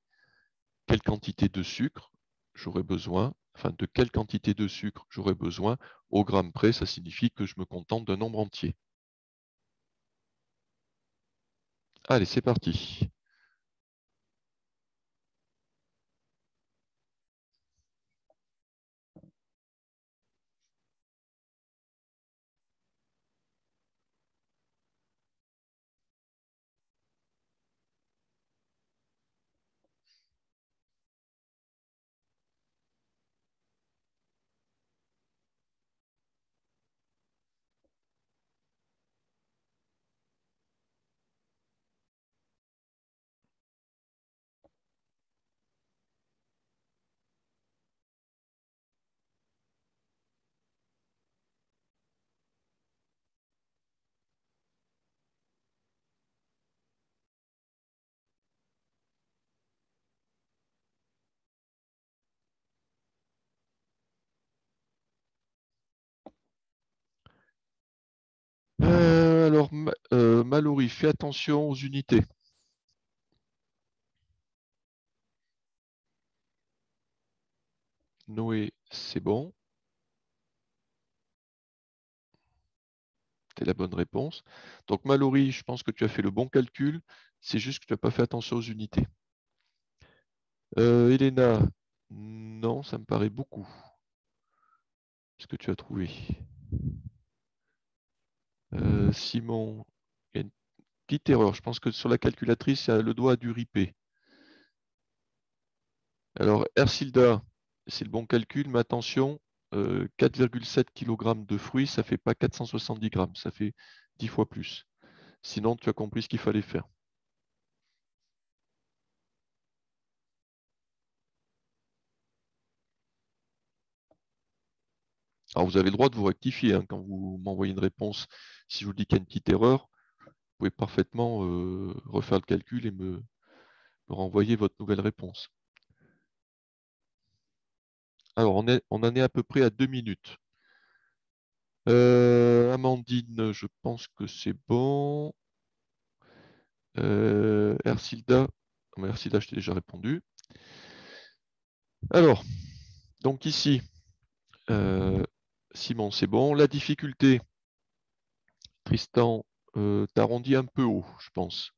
Quelle quantité de sucre j'aurais besoin? Enfin, de quelle quantité de sucre j'aurais besoin? Au gramme près, ça signifie que je me contente d'un nombre entier. Allez, c'est parti. Alors, Mallory, fais attention aux unités. Noé, c'est bon. C'est la bonne réponse. Donc, Mallory, je pense que tu as fait le bon calcul. C'est juste que tu n'as pas fait attention aux unités. Elena, non, ça me paraît beaucoup. Ce que tu as trouvé. Simon, il y a une petite erreur. Je pense que sur la calculatrice, il y a le doigt a dû riper. Alors, Ercilda, c'est le bon calcul, mais attention, 4,7 kg de fruits, ça ne fait pas 470 grammes, ça fait 10 fois plus. Sinon, tu as compris ce qu'il fallait faire. Alors, vous avez le droit de vous rectifier hein, quand vous m'envoyez une réponse. Si je vous dis qu'il y a une petite erreur, vous pouvez parfaitement refaire le calcul et me renvoyer votre nouvelle réponse. Alors, on en est à peu près à 2 minutes. Amandine, je pense que c'est bon. Ercilda, Ercilda, je t'ai déjà répondu. Alors, donc ici, Simon, c'est bon. La difficulté, Tristan, tu as arrondi un peu haut, je pense.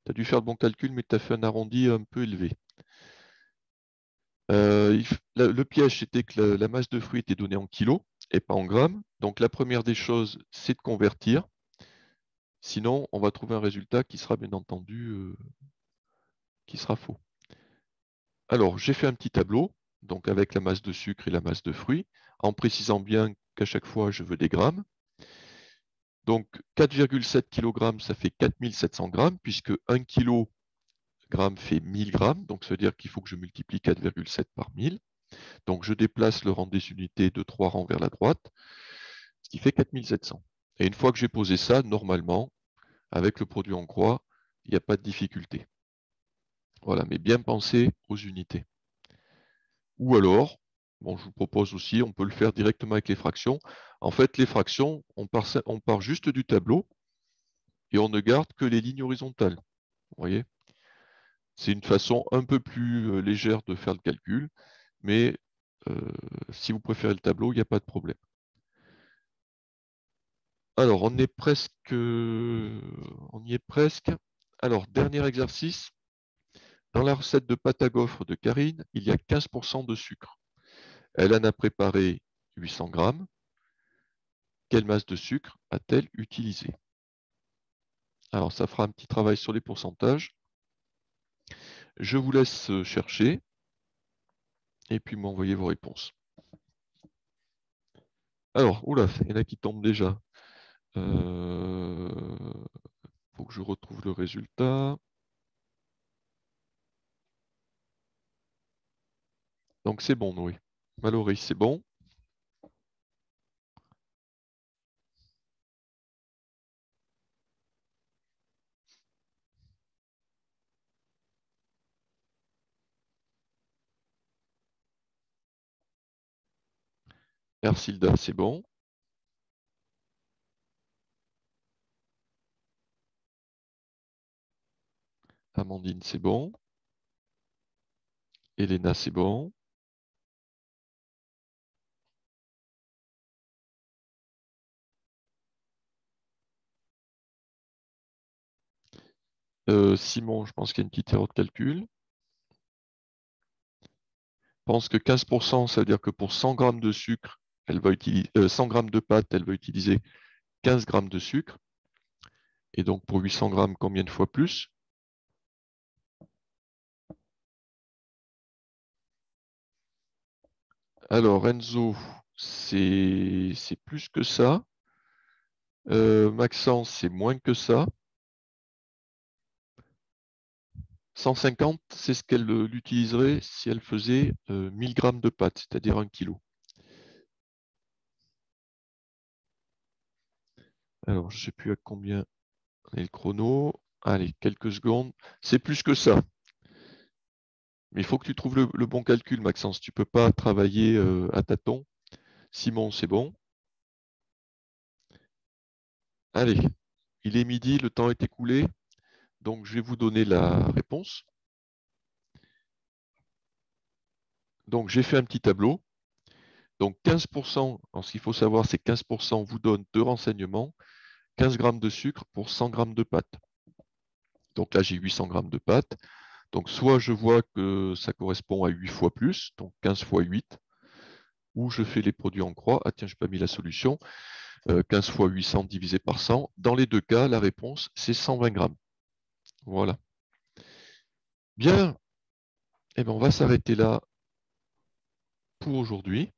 Tu as dû faire le bon calcul, mais tu as fait un arrondi un peu élevé. Le piège, c'était que la masse de fruits était donnée en kilos et pas en grammes. Donc la première des choses, c'est de convertir. Sinon, on va trouver un résultat qui sera bien entendu qui sera faux. Alors, j'ai fait un petit tableau, donc avec la masse de sucre et la masse de fruits, en précisant bien qu'à chaque fois, je veux des grammes. Donc, 4,7 kg, ça fait 4700 grammes, puisque 1 kg fait 1000 grammes. Donc, ça veut dire qu'il faut que je multiplie 4,7 par 1000. Donc, je déplace le rang des unités de 3 rangs vers la droite, ce qui fait 4700. Et une fois que j'ai posé ça, normalement, avec le produit en croix, il n'y a pas de difficulté. Voilà, mais bien penser aux unités. Ou alors, bon, je vous propose aussi, on peut le faire directement avec les fractions. En fait, les fractions, on part juste du tableau et on ne garde que les lignes horizontales. Vous voyez? C'est une façon un peu plus légère de faire le calcul, mais si vous préférez le tableau, il n'y a pas de problème. Alors, on y est presque. Alors, dernier exercice. Dans la recette de pâte à gaufres de Karine, il y a 15% de sucre. Elle en a préparé 800 grammes. Quelle masse de sucre a-t-elle utilisé? Alors, ça fera un petit travail sur les pourcentages. Je vous laisse chercher et puis m'envoyer vos réponses. Alors, oula, il y en a qui tombent déjà. Faut que je retrouve le résultat. Donc, c'est bon, Noé. Mallory, c'est bon. Ercilda, c'est bon. Amandine, c'est bon. Elena, c'est bon. Simon, je pense qu'il y a une petite erreur de calcul. Je pense que 15%, ça veut dire que pour 100 grammes de sucre, elle va utiliser 100 grammes de pâte, elle va utiliser 15 grammes de sucre. Et donc pour 800 grammes, combien de fois plus? Alors Enzo, c'est plus que ça. Maxence, c'est moins que ça. 150, c'est ce qu'elle l'utiliserait si elle faisait 1000 grammes de pâte, c'est-à-dire 1 kg. Alors, je ne sais plus à combien est le chrono. Allez, quelques secondes. C'est plus que ça. Mais il faut que tu trouves le bon calcul, Maxence. Tu ne peux pas travailler à tâtons. Simon, c'est bon. Allez, il est midi, le temps est écoulé. Donc, je vais vous donner la réponse. Donc, j'ai fait un petit tableau. Donc, 15%, alors ce qu'il faut savoir, c'est que 15% vous donne deux renseignements. 15 grammes de sucre pour 100 grammes de pâte. Donc là, j'ai 800 grammes de pâte. Donc, soit je vois que ça correspond à 8 fois plus, donc 15 fois 8, ou je fais les produits en croix. Ah tiens, je n'ai pas mis la solution. 15 fois 800 divisé par 100. Dans les deux cas, la réponse, c'est 120 grammes. Voilà. Bien. Eh bien, on va s'arrêter là pour aujourd'hui.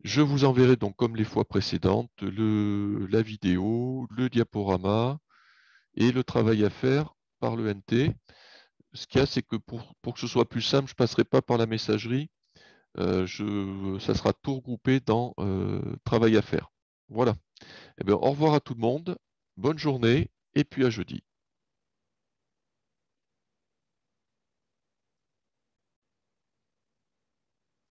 Je vous enverrai donc, comme les fois précédentes, la vidéo, le diaporama et le travail à faire par le NT. Ce qu'il y a, c'est que pour que ce soit plus simple, je ne passerai pas par la messagerie. Ça sera tout regroupé dans travail à faire. Voilà. Eh bien, au revoir à tout le monde. Bonne journée et puis à jeudi.